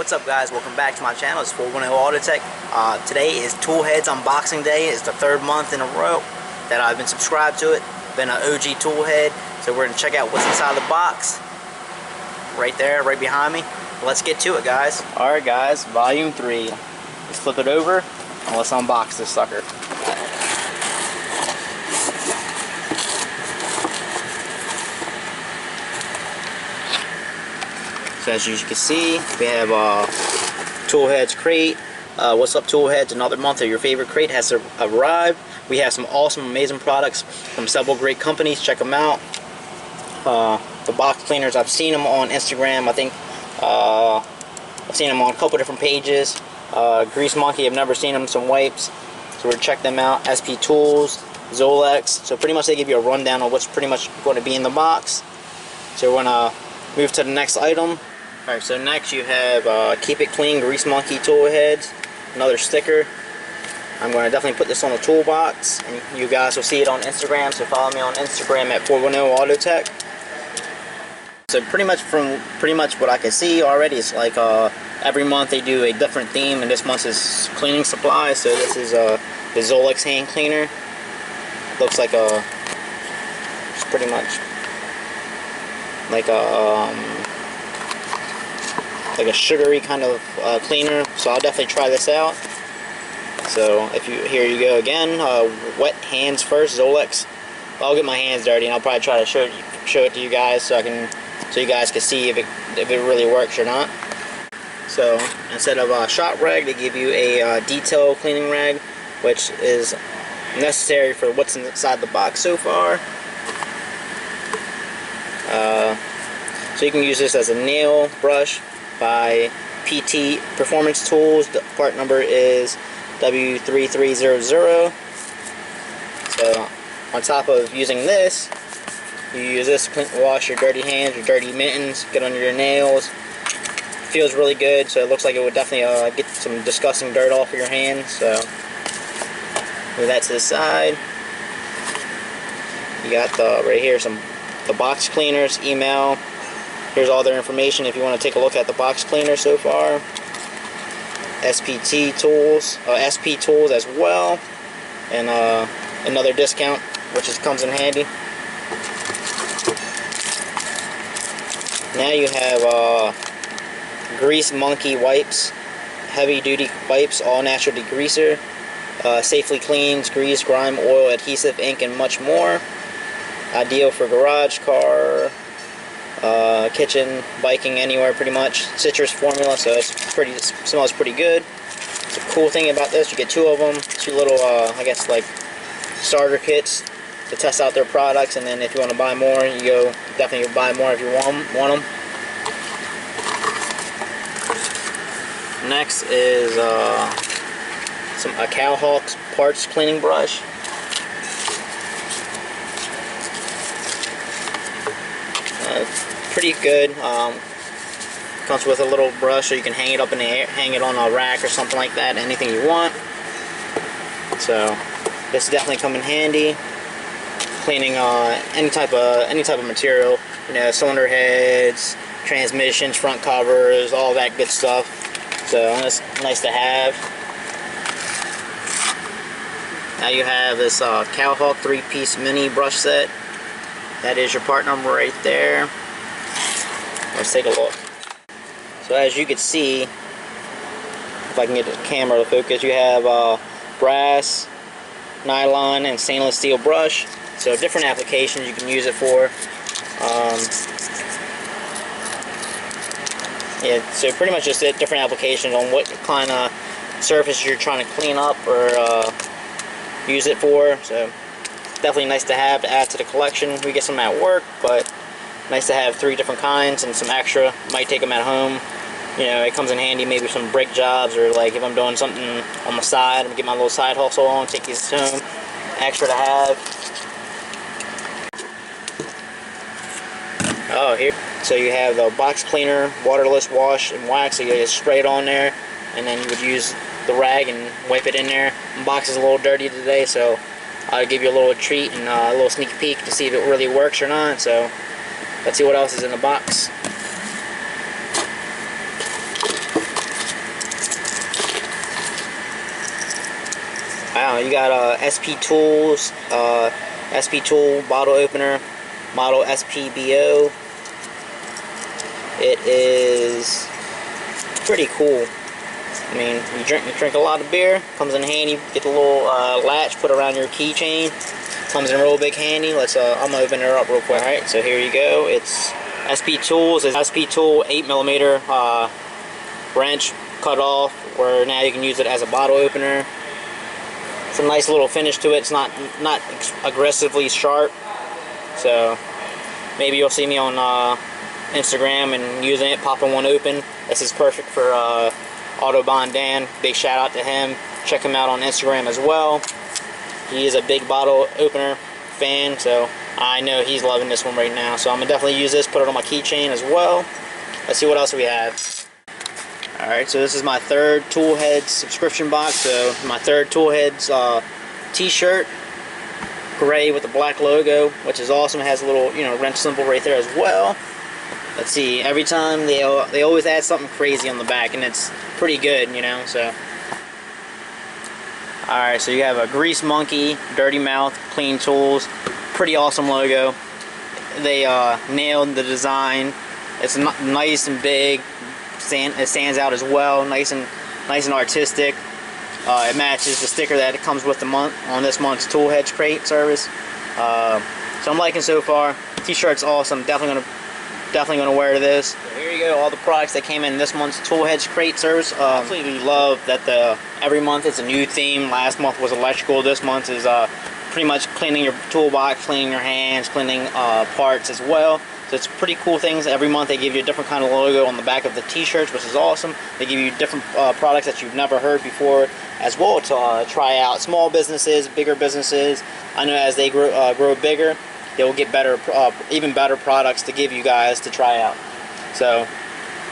What's up, guys? Welcome back to my channel. It's 410 Auto Tech. Today is Tool Headz unboxing day. It's the third month in a row that I've been subscribed to it. Been an OG tool head. So we're going to check out what's inside the box. Right there, right behind me. Let's get to it, guys. Alright guys, volume 3. Let's flip it over and let's unbox this sucker. So as you can see, we have Tool Headz crate. What's up, Tool Headz? Another month of your favorite crate has arrived. We have some awesome, amazing products from several great companies. Check them out. The box cleaners, I've seen them on Instagram. I think I've seen them on a couple different pages. Grease Monkey, I've never seen them. Some wipes. So we're gonna check them out. SP Tools, Zolex. So pretty much they give you a rundown of what's pretty much going to be in the box. So we're gonna move to the next item. Alright, so next you have Keep It Clean Grease Monkey Tool Headz. Another sticker. I'm going to definitely put this on the toolbox, and you guys will see it on Instagram, so follow me on Instagram at 410 Auto Tech. So pretty much what I can see already is like every month they do a different theme, and this month is cleaning supplies. So this is the Zolex hand cleaner. Looks like it's pretty much like a sugary kind of cleaner, so I'll definitely try this out. So here you go again, wet hands first, Zolex. I'll get my hands dirty and I'll probably try to show it to you guys so you guys can see if it really works or not. So instead of a shot rag, they give you a detail cleaning rag, which is necessary for what's inside the box so far. So you can use this as a nail brush by PT Performance Tools. The part number is W3300. So on top of using this, you use this to wash your dirty hands, your dirty mittens, get under your nails. Feels really good, so it looks like it would definitely get some disgusting dirt off of your hands. So move that to the side. You got right here the box cleaners, email. Here's all their information if you want to take a look at the box cleaner so far. SP Tools as well, and another discount, which comes in handy. Now you have Grease Monkey wipes, heavy duty wipes, all natural degreaser, safely cleans grease, grime, oil, adhesive, ink, and much more. Ideal for garage, car, kitchen, biking, anywhere pretty much. Citrus formula, so it smells pretty good. It's a cool thing about this, you get two of them, two little I guess like starter kits to test out their products, and then if you want to buy more, you go definitely buy more if you want them. Next is a Cowhawk parts cleaning brush. Pretty good. Comes with a little brush so you can hang it up in the air, hang it on a rack or something like that, anything you want. So this definitely come in handy cleaning any type of material, you know, cylinder heads, transmissions, front covers, all that good stuff. So it's nice to have. Now you have this Cowhawk 3-piece mini brush set. That is your part number right there. Let's take a look. So as you can see, if I can get the camera to focus, you have brass, nylon, and stainless steel brush. So different applications you can use it for. Yeah, so pretty much just different applications on what kind of surface you're trying to clean up or use it for. So definitely nice to have to add to the collection. We get some at work, but nice to have 3 different kinds and some extra. Might take them at home. You know, it comes in handy maybe some brake jobs, or like if I'm doing something on the side, I'm gonna get my little side hustle on, take these home. Extra to have. Oh, here. So you have the box cleaner, waterless wash and wax. So you just spray it on there, and then you would use the rag and wipe it in there. The box is a little dirty today, so I'll give you a little treat and a little sneak peek to see if it really works or not. So let's see what else is in the box. You got SP Tools, SP Tool bottle opener, model SPBO. It is pretty cool. I mean, you drink a lot of beer, comes in handy. Get the little latch put around your keychain. Comes in real big handy. I'm gonna open her up real quick. All right, so here you go. It's SP Tools. It's SP Tool 8mm wrench cut off, where now you can use it as a bottle opener. It's a nice little finish to it. It's not aggressively sharp. So maybe you'll see me on Instagram and using it, popping one open. This is perfect for Autobahn Dan. Big shout out to him. Check him out on Instagram as well. He is a big bottle opener fan, so I know he's loving this one right now. So I'm gonna definitely use this, put it on my keychain as well. Let's see what else we have. Alright, so this is my third Tool Headz subscription box. So my third Tool Headz t-shirt, gray with the black logo, which is awesome. It has a little, wrench symbol right there as well. Let's see, every time they always add something crazy on the back, and it's pretty good, so. Alright, so you have a Grease Monkey, Dirty Mouth, Clean Tools. Pretty awesome logo. They nailed the design. It's nice and big. It stands out as well. Nice and artistic. It matches the sticker that it comes with the month on this month's Tool Headz crate service. So I'm liking so far. T-shirt's awesome. Definitely gonna wear this. So here you go, all the products that came in this month's Tool Headz crate service. Absolutely love that every month it's a new theme. Last month was electrical. This month is pretty much cleaning your toolbox, cleaning your hands, cleaning parts as well. So it's pretty cool things. Every month they give you a different kind of logo on the back of the t-shirts, which is awesome. They give you different products that you've never heard before as well to try out. Small businesses, bigger businesses. I know as they grow bigger, they will get better, even better products to give you guys to try out. So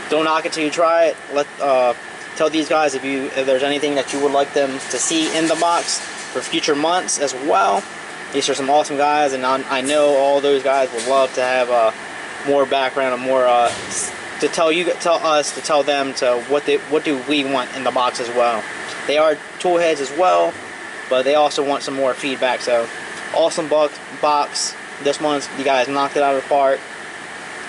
don't knock it till you try it. Tell these guys if there's anything that you would like them to see in the box for future months as well. These are some awesome guys, and I know all those guys would love to have more background and more to tell them what do we want in the box as well. They are Tool Headz as well, but they also want some more feedback. So awesome box. This month you guys knocked it out of the park.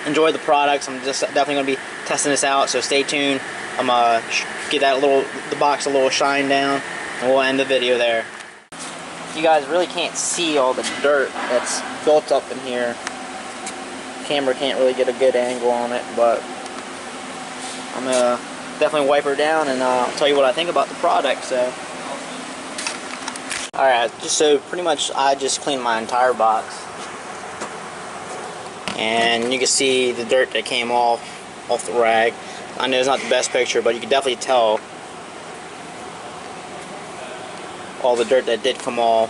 Enjoy the products. I'm just definitely gonna be testing this out, so stay tuned. I'm gonna get the box a little shine down, and we'll end the video there. You guys really can't see all the dirt that's built up in here. Camera can't really get a good angle on it, but I'm gonna definitely wipe her down and tell you what I think about the product. So, all right, so pretty much I just cleaned my entire box, and you can see the dirt that came off the rag. I know it's not the best picture, but you can definitely tell all the dirt that did come off.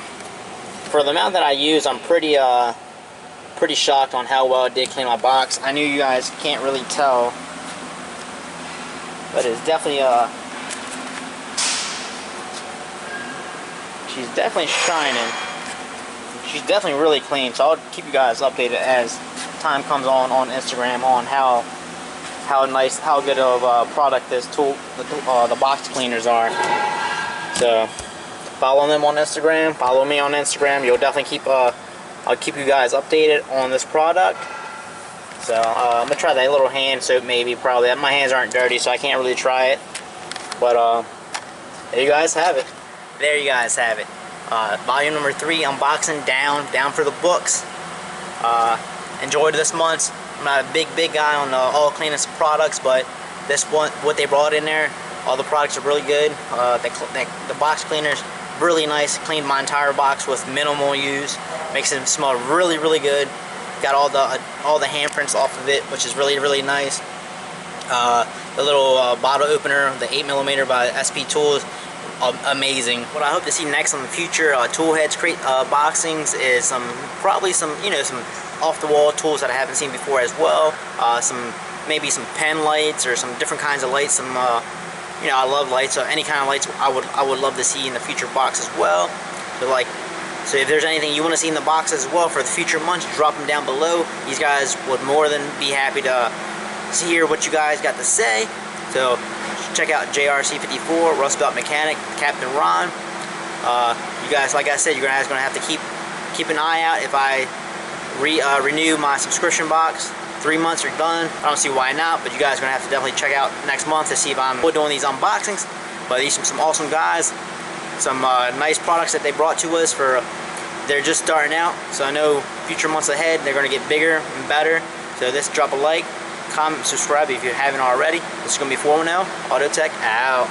For the amount that I use, I'm pretty shocked on how well it did clean my box. I knew you guys can't really tell, but it's definitely she's definitely shining. She's definitely really clean. So I'll keep you guys updated as time comes on Instagram on how good of a product this the box cleaners are. So follow them on Instagram. Follow me on Instagram. You'll definitely I'll keep you guys updated on this product. So I'm gonna try that little hand soap maybe. Probably my hands aren't dirty, so I can't really try it. But there you guys have it. There you guys have it. Volume number 3 unboxing down for the books. Enjoyed this month. I'm not a big guy on all cleanest products, but this one, what they brought in there, all the products are really good. The box cleaners really nice. Cleaned my entire box with minimal use. Makes it smell really good. Got all the handprints off of it, which is really nice. The little bottle opener, the 8mm by SP Tools, amazing. What I hope to see next on the future Tool Headz crate boxings is probably some off-the-wall tools that I haven't seen before as well. Maybe some pen lights or some different kinds of lights. I love lights, so any kind of lights I would love to see in the future box as well. So if there's anything you want to see in the box as well for the future months, drop them down below. These guys would more than be happy to hear what you guys got to say. So check out JRC54, Rust Belt Mechanic, Captain Ron. You guys, like I said, you're gonna have to keep an eye out if I renew my subscription box. 3 months are done. I don't see why not, but you guys are gonna have to definitely check out next month to see if I'm doing these unboxings. But these are some awesome guys, some nice products that they brought to us for. They're just starting out, so I know future months ahead they're gonna get bigger and better. So just drop a like, comment, subscribe if you haven't already. This is gonna be 410 Auto Tech out.